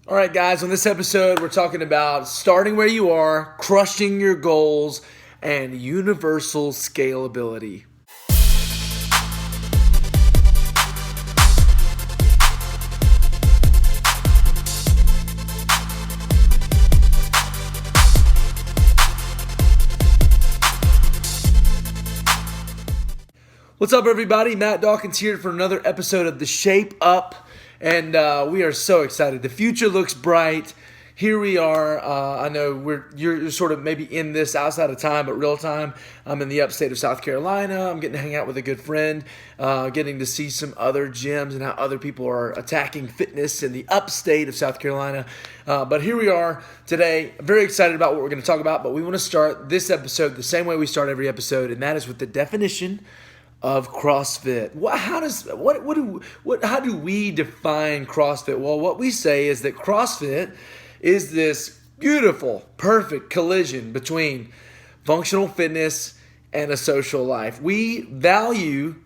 All right, guys, on this episode, we're talking about starting where you are, crushing your goals, and universal scalability. What's up, everybody? Matt Dawkins here for another episode of The Shape Up, and we are so excited. The future looks bright. Here we are. I know you're sort of maybe in this outside of time, but real time. I'm in the upstate of South Carolina. I'm getting to hang out with a good friend, getting to see some other gyms and how other people are attacking fitness in the upstate of South Carolina. But here we are today. I'm very excited about what we're going to talk about, but we want to start this episode the same way we start every episode, and that is with the definition of CrossFit. How do we define CrossFit? Well, what we say is that CrossFit is this beautiful, perfect collision between functional fitness and a social life. We value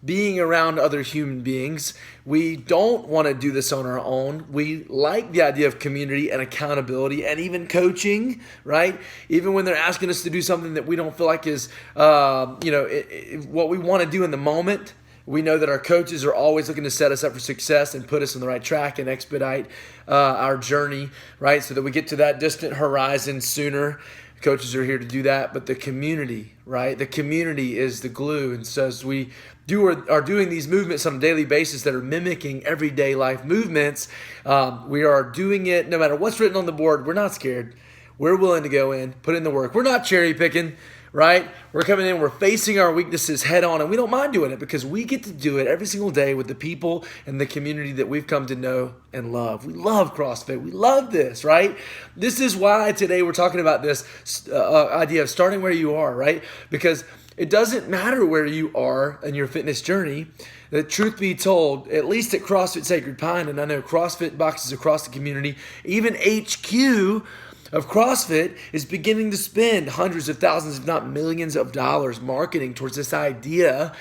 being around other human beings. We don't want to do this on our own. We like the idea of community and accountability and even coaching, right? Even when they're asking us to do something that we don't feel like is, what we want to do in the moment. We know that our coaches are always looking to set us up for success and put us on the right track and expedite our journey, right? So that we get to that distant horizon sooner. Coaches are here to do that, but the community, right? The community is the glue. And so as we are doing these movements on a daily basis that are mimicking everyday life movements, we are doing it no matter what's written on the board. We're not scared. We're willing to go in, put in the work. We're not cherry picking, right? We're coming in, we're facing our weaknesses head on, and we don't mind doing it because we get to do it every single day with the people and the community that we've come to know and love. We love CrossFit. We love this, right? This is why today we're talking about this idea of starting where you are, right? Because it doesn't matter where you are in your fitness journey. The truth be told, at least at CrossFit Sacred Pine, and I know CrossFit boxes across the community, even HQ of CrossFit is beginning to spend hundreds of thousands, if not millions of dollars marketing towards this idea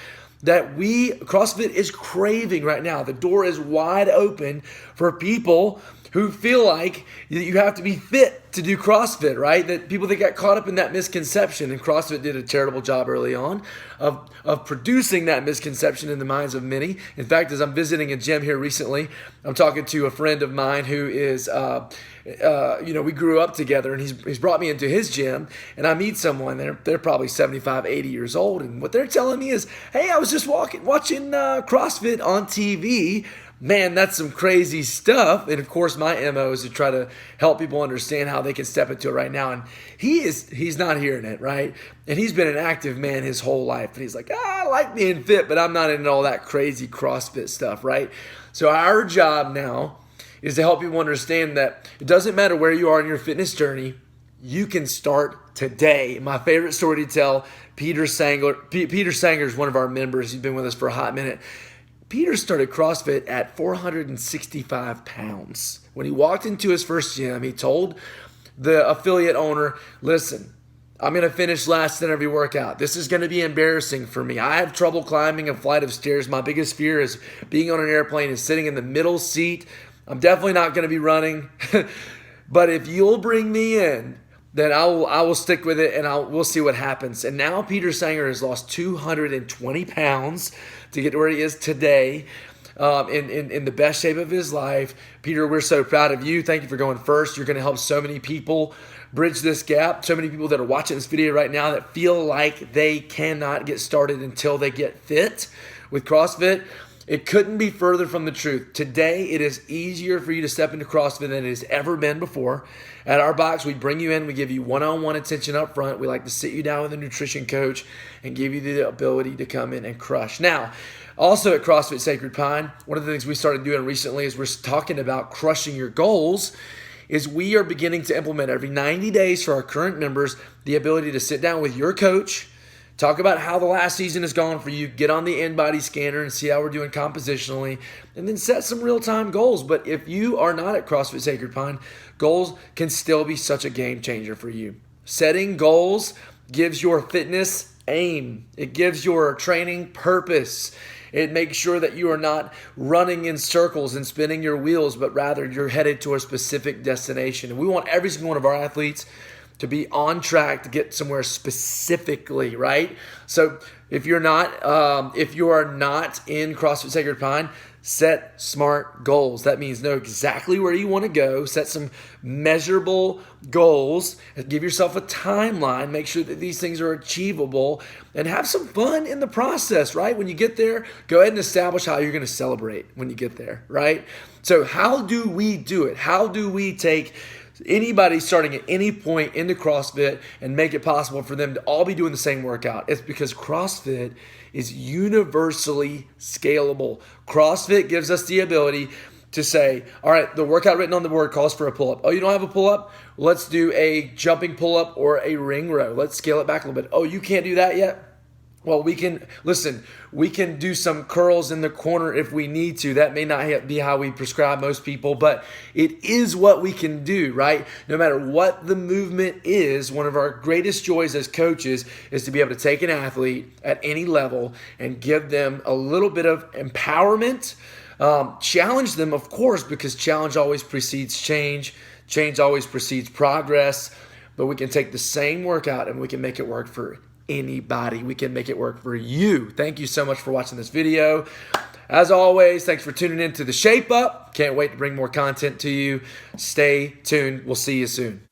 that CrossFit is craving right now. The door is wide open for people who feel like you have to be fit to do CrossFit, right? That people that got caught up in that misconception, and CrossFit did a terrible job early on of producing that misconception in the minds of many. In fact, as I'm visiting a gym here recently, I'm talking to a friend of mine who is, we grew up together, and he's brought me into his gym, and I meet someone, they're probably 75, 80 years old, and what they're telling me is, hey, I was just watching CrossFit on TV. Man, that's some crazy stuff. And of course, my MO is to try to help people understand how they can step into it right now. And he's not hearing it, right? And he's been an active man his whole life. And he's like, I like being fit, but I'm not into all that crazy CrossFit stuff, right? So our job now is to help people understand that it doesn't matter where you are in your fitness journey. You can start today. My favorite story to tell, Peter Sanger is one of our members. He's been with us for a hot minute. Peter started CrossFit at 465 pounds. When he walked into his first gym, he told the affiliate owner, listen, I'm going to finish last in every workout. This is going to be embarrassing for me. I have trouble climbing a flight of stairs. My biggest fear is being on an airplane and sitting in the middle seat. I'm definitely not going to be running. But if you'll bring me in, then I will stick with it, and we'll see what happens. And now Peter Sanger has lost 220 pounds to get to where he is today, in the best shape of his life. Peter, we're so proud of you. Thank you for going first. You're going to help so many people bridge this gap. So many people that are watching this video right now that feel like they cannot get started until they get fit with CrossFit. It couldn't be further from the truth. Today, it is easier for you to step into CrossFit than it has ever been before. At our box, we bring you in. We give you one-on-one attention up front. We like to sit you down with a nutrition coach and give you the ability to come in and crush. Now, also at CrossFit Sacred Pine, one of the things we started doing recently is we're talking about crushing your goals. Is we are beginning to implement every 90 days for our current members the ability to sit down with your coach, talk about how the last season has gone for you, get on the InBody scanner and see how we're doing compositionally, and then set some real-time goals. But if you are not at CrossFit Sacred Pine, goals can still be such a game changer for you. Setting goals gives your fitness aim. It gives your training purpose. It makes sure that you are not running in circles and spinning your wheels, but rather you're headed to a specific destination. And we want every single one of our athletes to be on track to get somewhere specifically, right? So if you are not in CrossFit Sacred Pine, set smart goals. That means know exactly where you want to go. Set some measurable goals and give yourself a timeline. Make sure that these things are achievable and have some fun in the process, right? When you get there, go ahead and establish how you're going to celebrate when you get there, right? So how do we do it? How do we take anybody starting at any point into CrossFit and make it possible for them to all be doing the same workout? It's because CrossFit is universally scalable. CrossFit gives us the ability to say, all right, the workout written on the board calls for a pull-up. Oh, you don't have a pull-up? Let's do a jumping pull-up or a ring row. Let's scale it back a little bit. Oh, you can't do that yet? Well, we can do some curls in the corner if we need to. That may not be how we prescribe most people, but it is what we can do, right? No matter what the movement is, one of our greatest joys as coaches is to be able to take an athlete at any level and give them a little bit of empowerment. Challenge them, of course, because challenge always precedes change. Change always precedes progress. But we can take the same workout and we can make it work for anybody. We can make it work for you. Thank you so much for watching this video. As always, thanks for tuning in to the Shape Up. Can't wait to bring more content to you. Stay tuned. We'll see you soon.